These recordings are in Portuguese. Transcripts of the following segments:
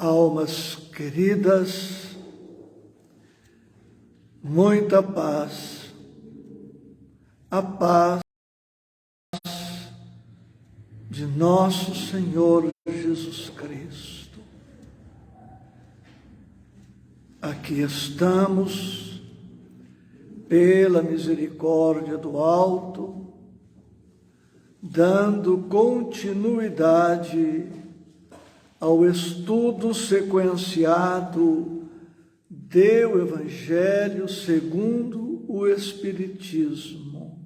Almas queridas, muita paz, a paz de nosso Senhor Jesus Cristo. Aqui estamos, pela misericórdia do alto, dando continuidade ao estudo sequenciado do Evangelho segundo o Espiritismo.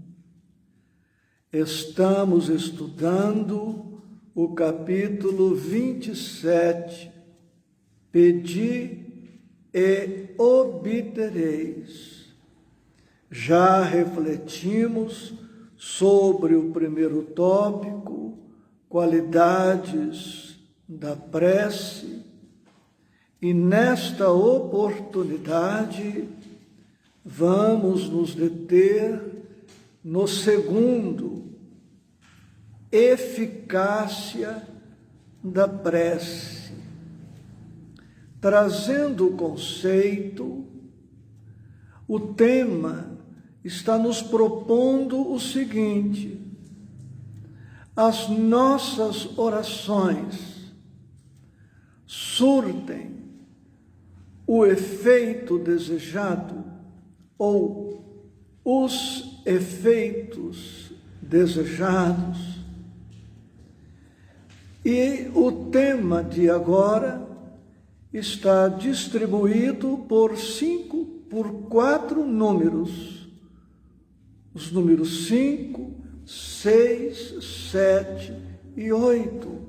Estamos estudando o capítulo 27, Pedi e obtereis. Já refletimos sobre o primeiro tópico, qualidades da prece, e nesta oportunidade vamos nos deter no segundo, eficácia da prece, trazendo o conceito. O tema está nos propondo o seguinte: as nossas orações surtem o efeito desejado ou os efeitos desejados. E o tema de agora está distribuído por 4 números. Os números 5, 6, 7 e 8.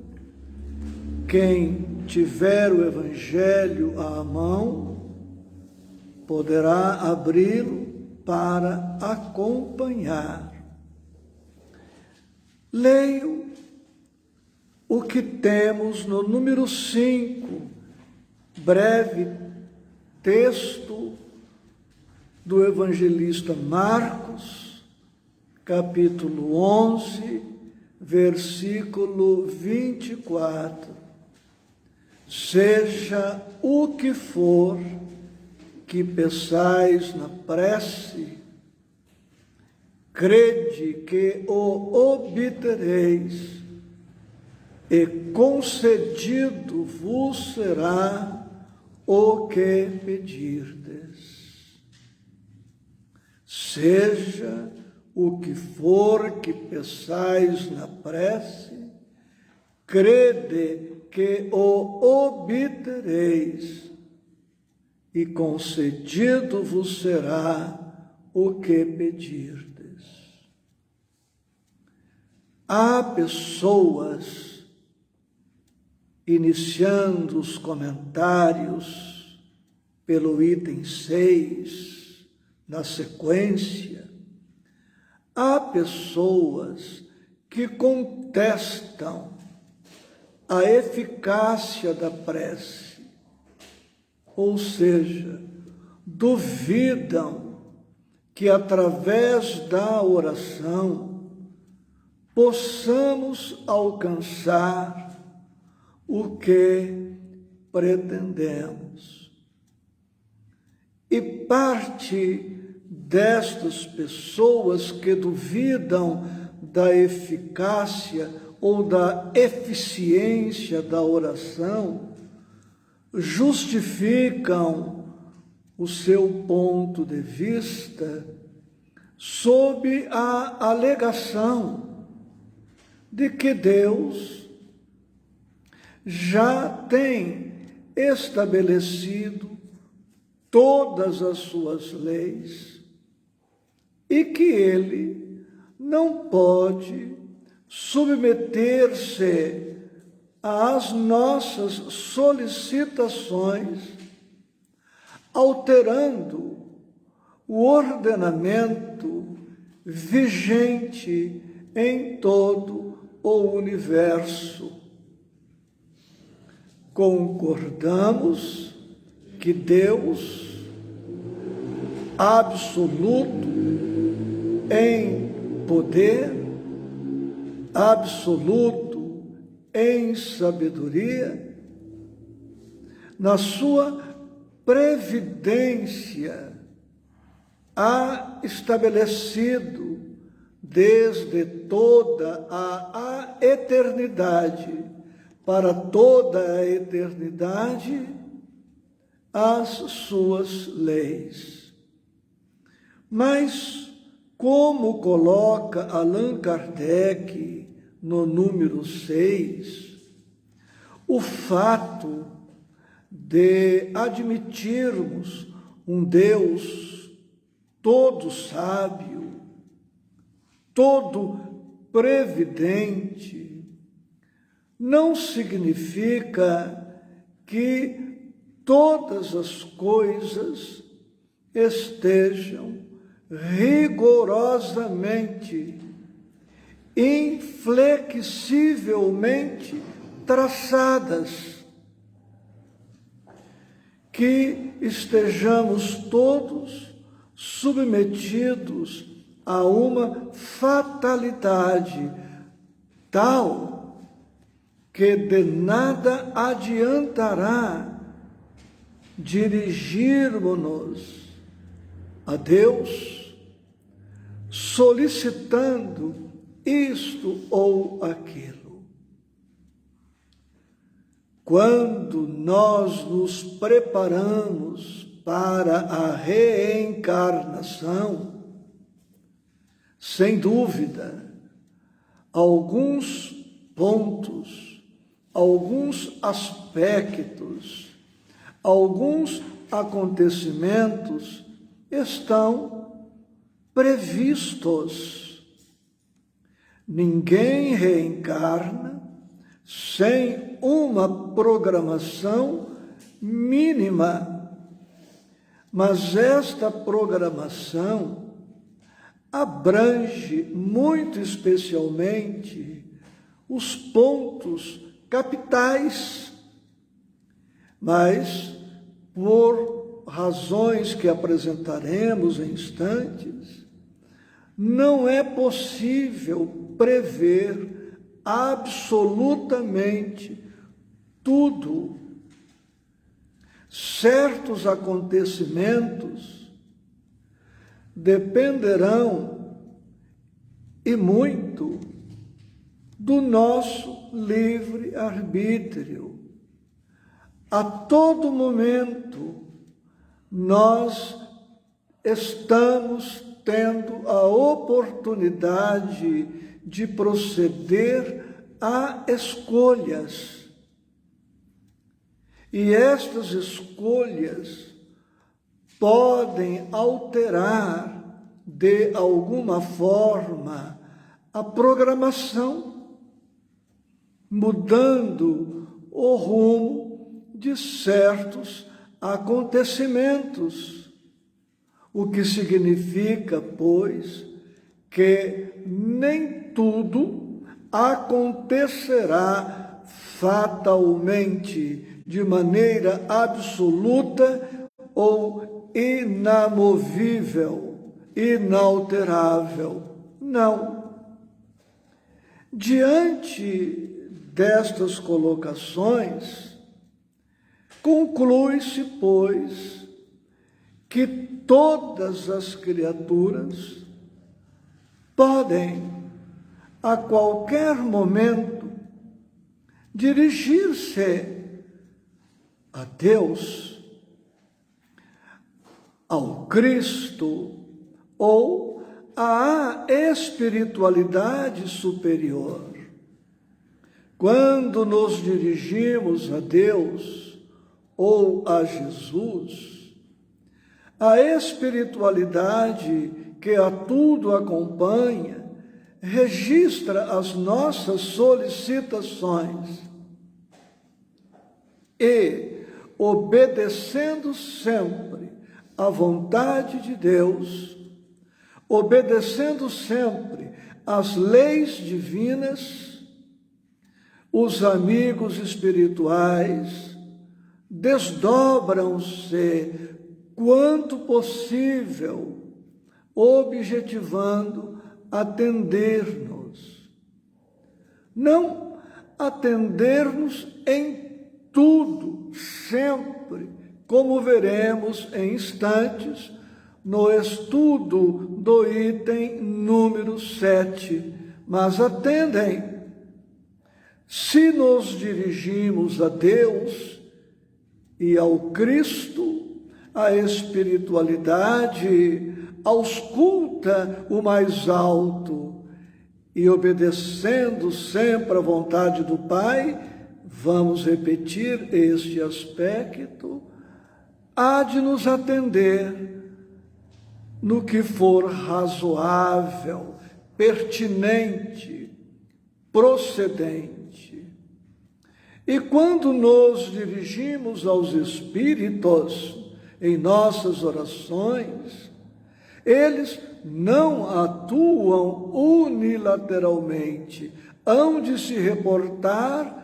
Quem tiver o Evangelho à mão poderá abri-lo para acompanhar. Leio o que temos no número 5, breve texto do evangelista Marcos, capítulo 11, versículo 24. Seja o que for que peçais na prece, crede que o obtereis, e concedido vos será o que pedirdes. Seja o que for que peçais na prece, crede que o obtereis, e concedido vos será o que pedirdes. Há pessoas, iniciando os comentários pelo item 6, na sequência, há pessoas que contestam a eficácia da prece, ou seja, duvidam que através da oração possamos alcançar o que pretendemos. E parte destas pessoas que duvidam da eficácia ou da eficiência da oração justificam o seu ponto de vista sob a alegação de que Deus já tem estabelecido todas as suas leis e que ele não pode submeter-se às nossas solicitações, alterando o ordenamento vigente em todo o universo. Concordamos que Deus, absoluto em poder, absoluto em sabedoria, na sua previdência, há estabelecido desde toda a eternidade, para toda a eternidade, as suas leis. Mas, como coloca Allan Kardec no número 6, o fato de admitirmos um Deus todo sábio, todo previdente, não significa que todas as coisas estejam rigorosamente, inflexivelmente traçadas, que estejamos todos submetidos a uma fatalidade tal que de nada adiantará dirigirmos-nos a Deus solicitando isto ou aquilo. Quando nós nos preparamos para a reencarnação, sem dúvida, alguns pontos, alguns aspectos, alguns acontecimentos estão previstos. Ninguém reencarna sem uma programação mínima, mas esta programação abrange muito especialmente os pontos capitais, mas por razões que apresentaremos em instantes, não é possível prever absolutamente tudo. Certos acontecimentos dependerão e muito do nosso livre-arbítrio. A todo momento nós estamos tendo a oportunidade de proceder a escolhas. E estas escolhas podem alterar de alguma forma a programação, mudando o rumo de certos acontecimentos, o que significa, pois, que nem tudo acontecerá fatalmente, de maneira absoluta ou inamovível, inalterável. Não. Diante destas colocações, conclui-se, pois, que todas as criaturas podem, a qualquer momento, dirigir-se a Deus, ao Cristo ou à espiritualidade superior. Quando nos dirigimos a Deus ou a Jesus, a espiritualidade que a tudo acompanha registra as nossas solicitações e, obedecendo sempre à vontade de Deus, obedecendo sempre às leis divinas, os amigos espirituais desdobram-se quanto possível, objetivando atender-nos. Não atender-nos em tudo, sempre, como veremos em instantes, no estudo do item número 7. Mas atendem, se nos dirigimos a Deus e ao Cristo, à espiritualidade, ausculta o mais alto, e obedecendo sempre à vontade do Pai, vamos repetir este aspecto, há de nos atender no que for razoável, pertinente, procedente. E quando nos dirigimos aos Espíritos em nossas orações, eles não atuam unilateralmente, hão de se reportar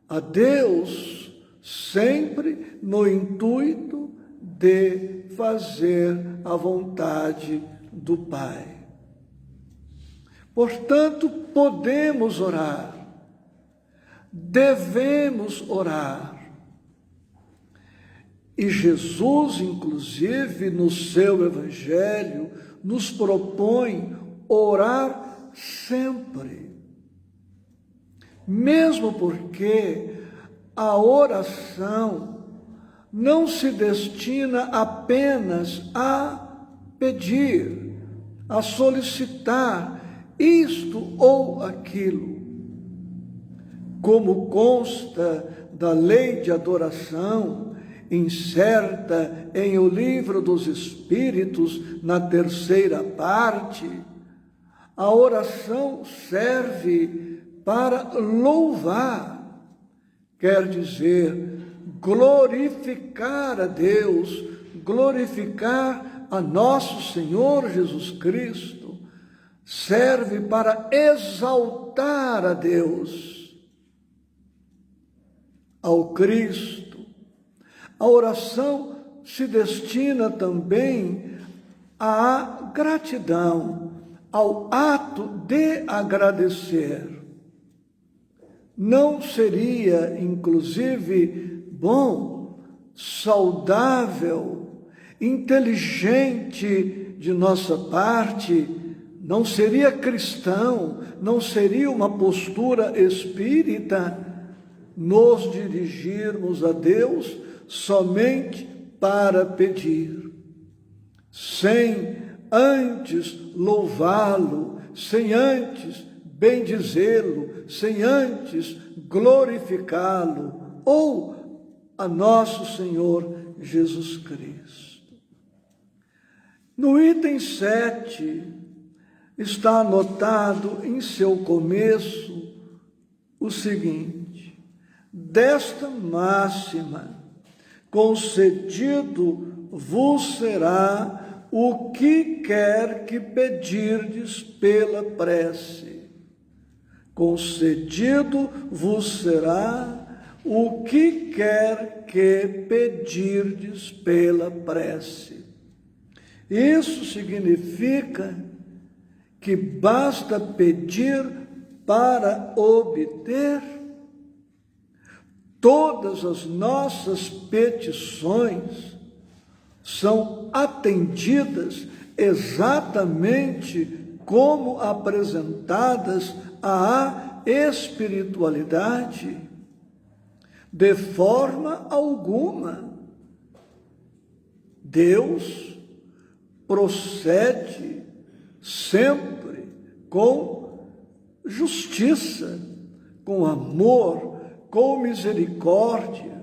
a Deus sempre no intuito de fazer a vontade do Pai. Portanto, podemos orar, devemos orar. E Jesus, inclusive, no seu Evangelho, nos propõe orar sempre. Mesmo porque a oração não se destina apenas a pedir, a solicitar isto ou aquilo. Como consta da lei de adoração, incerta em O Livro dos Espíritos, na 3ª parte, a oração serve para louvar, quer dizer, glorificar a Deus, glorificar a nosso Senhor Jesus Cristo, serve para exaltar a Deus, ao Cristo. A oração se destina também à gratidão, ao ato de agradecer. Não seria, inclusive, bom, saudável, inteligente de nossa parte, não seria cristão, não seria uma postura espírita, nos dirigirmos a Deus somente para pedir, sem antes louvá-lo, sem antes bendizê-lo, sem antes glorificá-lo, ou a nosso Senhor Jesus Cristo. No item 7, está anotado em seu começo o seguinte: desta máxima, concedido vos será o que quer que pedirdes pela prece. Concedido vos será o que quer que pedirdes pela prece. Isso significa que basta pedir para obter. Todas as nossas petições são atendidas exatamente como apresentadas à espiritualidade, de forma alguma. Deus procede sempre com justiça, com amor, com misericórdia,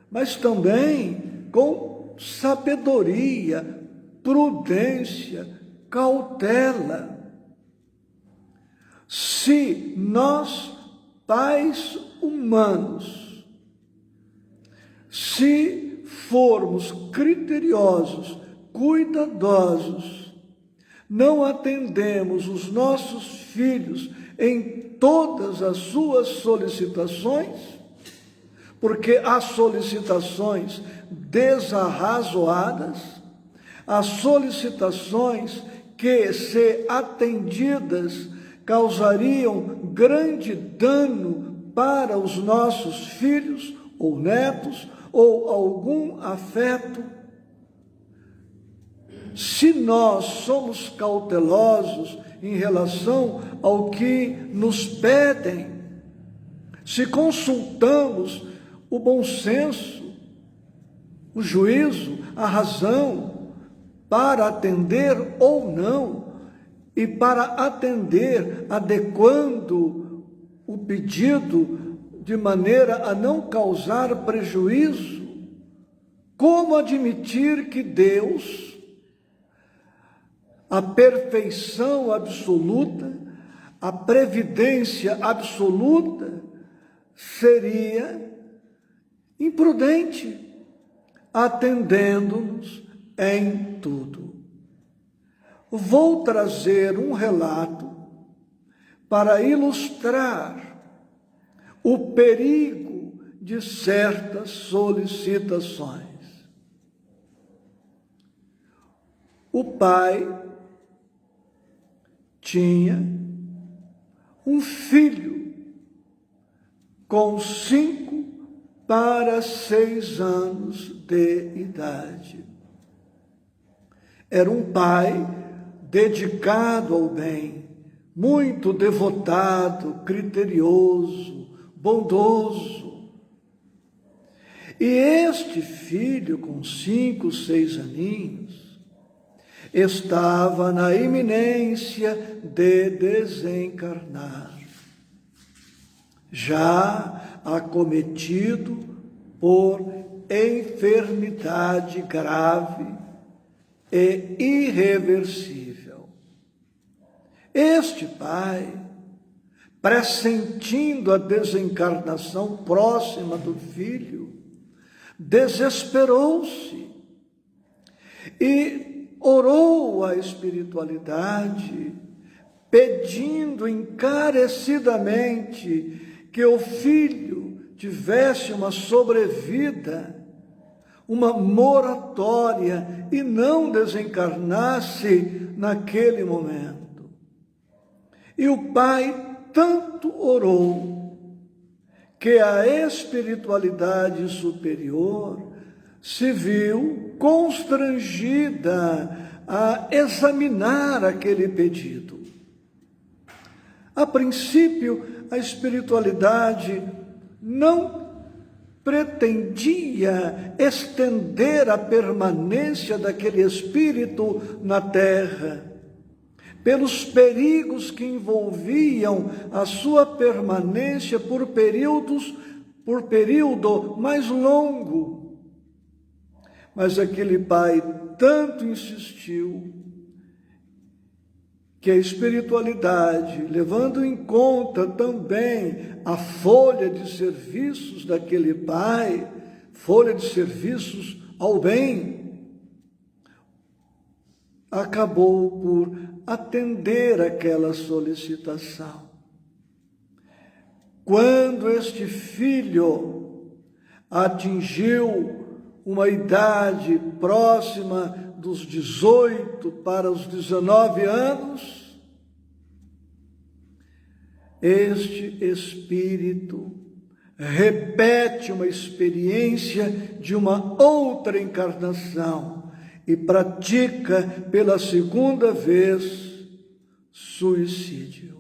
mas também com sabedoria, prudência, cautela. Se nós, pais humanos, se formos criteriosos, cuidadosos, não atendemos os nossos filhos em todas as suas solicitações, porque as solicitações desarrazoadas, as solicitações que, se atendidas, causariam grande dano para os nossos filhos, ou netos, ou algum afeto, se nós somos cautelosos em relação ao que nos pedem, se consultamos o bom senso, o juízo, a razão, para atender ou não, e para atender adequando o pedido de maneira a não causar prejuízo, como admitir que Deus, a perfeição absoluta, a previdência absoluta, seria imprudente, atendendo-nos em tudo? Vou trazer um relato para ilustrar o perigo de certas solicitações. O pai tinha um filho com 5 para 6 anos de idade. Era um pai dedicado ao bem, muito devotado, criterioso, bondoso. E este filho, com 5, 6 aninhos, estava na iminência de desencarnar, já acometido por enfermidade grave e irreversível. Este pai, pressentindo a desencarnação próxima do filho, desesperou-se e orou à espiritualidade, pedindo encarecidamente que o filho tivesse uma sobrevida, uma moratória, e não desencarnasse naquele momento. E o pai tanto orou que a espiritualidade superior se viu constrangida a examinar aquele pedido. A princípio, a espiritualidade não pretendia estender a permanência daquele espírito na terra, pelos perigos que envolviam a sua permanência por período mais longo. Mas aquele pai tanto insistiu que a espiritualidade, levando em conta também a folha de serviços daquele pai, folha de serviços ao bem, acabou por atender aquela solicitação. Quando este filho atingiu uma idade próxima dos 18 para os 19 anos, este espírito repete uma experiência de uma outra encarnação e pratica pela segunda vez suicídio.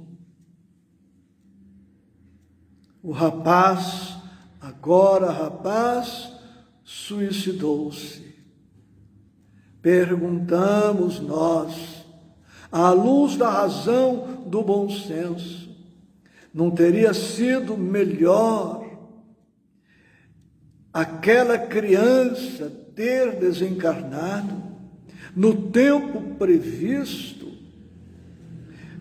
O rapaz, suicidou-se. Perguntamos nós, à luz da razão do bom senso, não teria sido melhor aquela criança ter desencarnado no tempo previsto,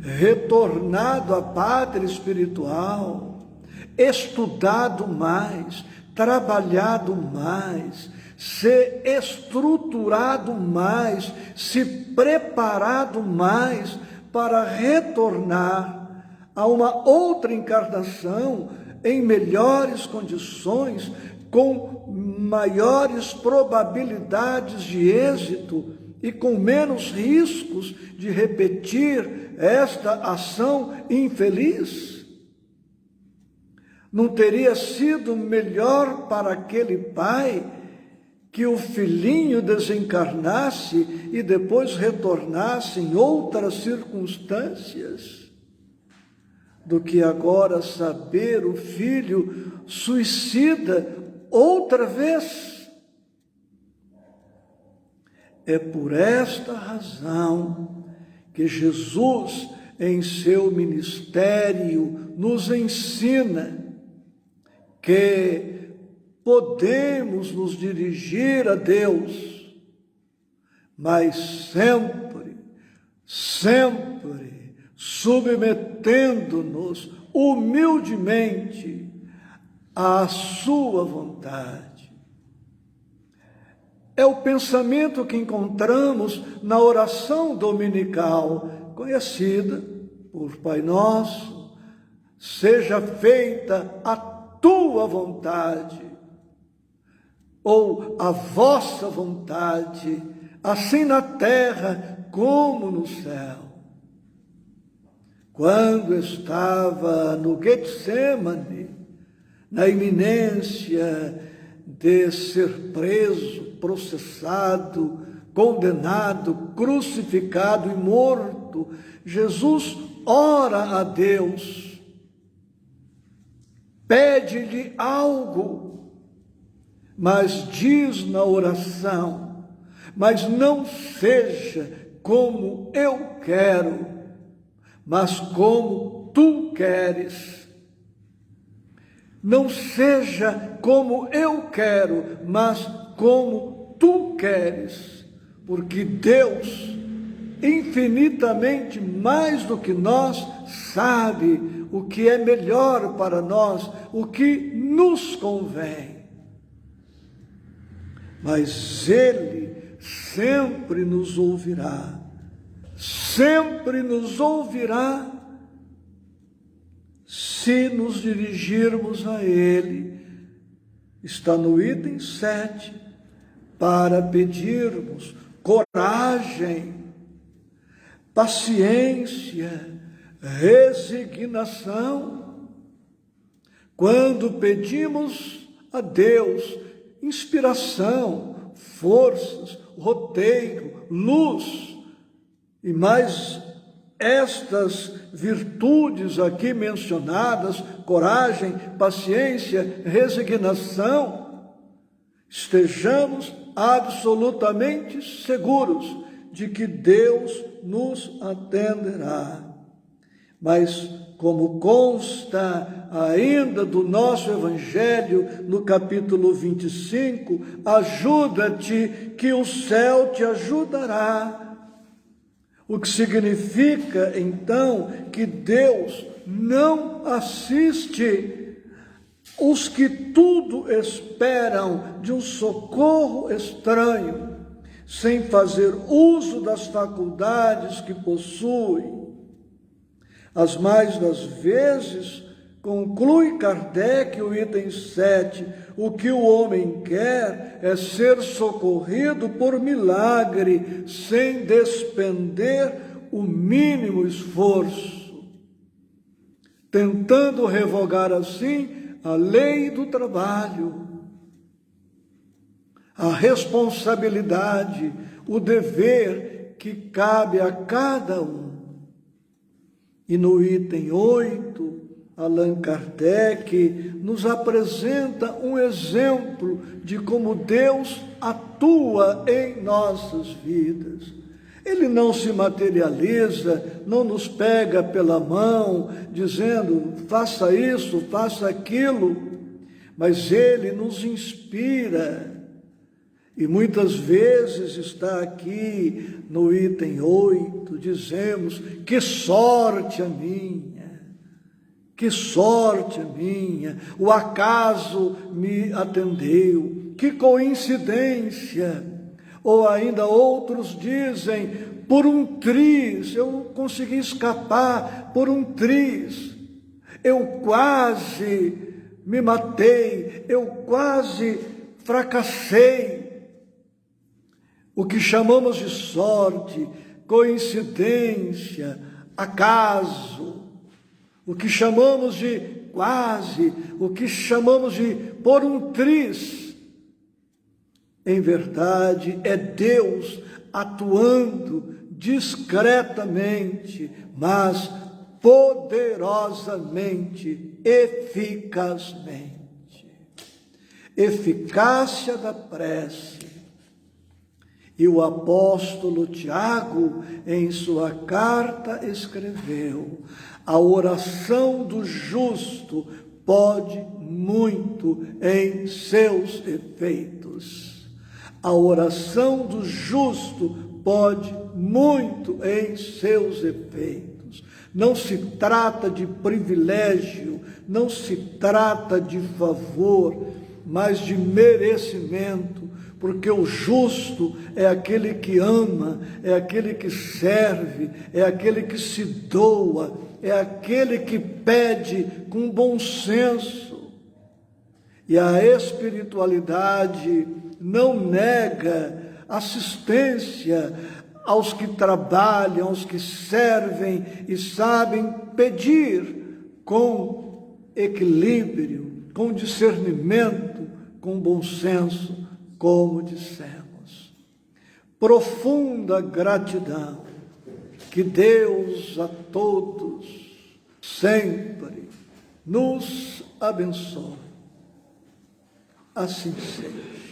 retornado à pátria espiritual, estudado mais, trabalhado mais, se estruturado mais, se preparado mais para retornar a uma outra encarnação em melhores condições, com maiores probabilidades de êxito e com menos riscos de repetir esta ação infeliz? Não teria sido melhor para aquele pai que o filhinho desencarnasse e depois retornasse em outras circunstâncias, do que agora saber o filho suicida outra vez? É por esta razão que Jesus, em seu ministério, nos ensina que podemos nos dirigir a Deus, mas sempre submetendo-nos humildemente à sua vontade. É o pensamento que encontramos na oração dominical, conhecida por Pai Nosso: seja feita a tua vontade, ou a vossa vontade, assim na terra como no céu. Quando estava no Getsemane, na iminência de ser preso, processado, condenado, crucificado e morto, Jesus ora a Deus, pede-lhe algo, mas diz na oração: mas não seja como eu quero, mas como tu queres. Não seja como eu quero, mas como tu queres, porque Deus, infinitamente mais do que nós, sabe o que é melhor para nós, o que nos convém. Mas Ele sempre nos ouvirá, se nos dirigirmos a Ele. Está no item 7, para pedirmos coragem, paciência, resignação. Quando pedimos a Deus inspiração, forças, roteiro, luz, e mais estas virtudes aqui mencionadas, coragem, paciência, resignação, estejamos absolutamente seguros de que Deus nos atenderá. Mas, como consta ainda do nosso Evangelho, no capítulo 25, ajuda-te que o céu te ajudará. O que significa, então, que Deus não assiste os que tudo esperam de um socorro estranho, sem fazer uso das faculdades que possuem. As mais das vezes, conclui Kardec, o item 7, o que o homem quer é ser socorrido por milagre, sem despender o mínimo esforço, tentando revogar assim a lei do trabalho, a responsabilidade, o dever que cabe a cada um. E no item 8, Allan Kardec nos apresenta um exemplo de como Deus atua em nossas vidas. Ele não se materializa, não nos pega pela mão, dizendo, faça isso, faça aquilo, mas Ele nos inspira. E muitas vezes está aqui no item 8, dizemos, que sorte a minha, que sorte a minha, o acaso me atendeu, que coincidência. Ou ainda outros dizem, por um triz, eu consegui escapar por um triz, eu quase me matei, eu quase fracassei. O que chamamos de sorte, coincidência, acaso, o que chamamos de quase o que chamamos de pôr um triz. Em verdade, é Deus atuando discretamente, mas poderosamente, eficazmente. Eficácia da prece. E o apóstolo Tiago, em sua carta, escreveu: a oração do justo pode muito em seus efeitos. A oração do justo pode muito em seus efeitos. Não se trata de privilégio, não se trata de favor, mas de merecimento, porque o justo é aquele que ama, é aquele que serve, é aquele que se doa, é aquele que pede com bom senso. E a espiritualidade não nega assistência aos que trabalham, aos que servem e sabem pedir com equilíbrio, com discernimento, com bom senso, como dissemos. Profunda gratidão. Que Deus a todos sempre nos abençoe. Assim seja.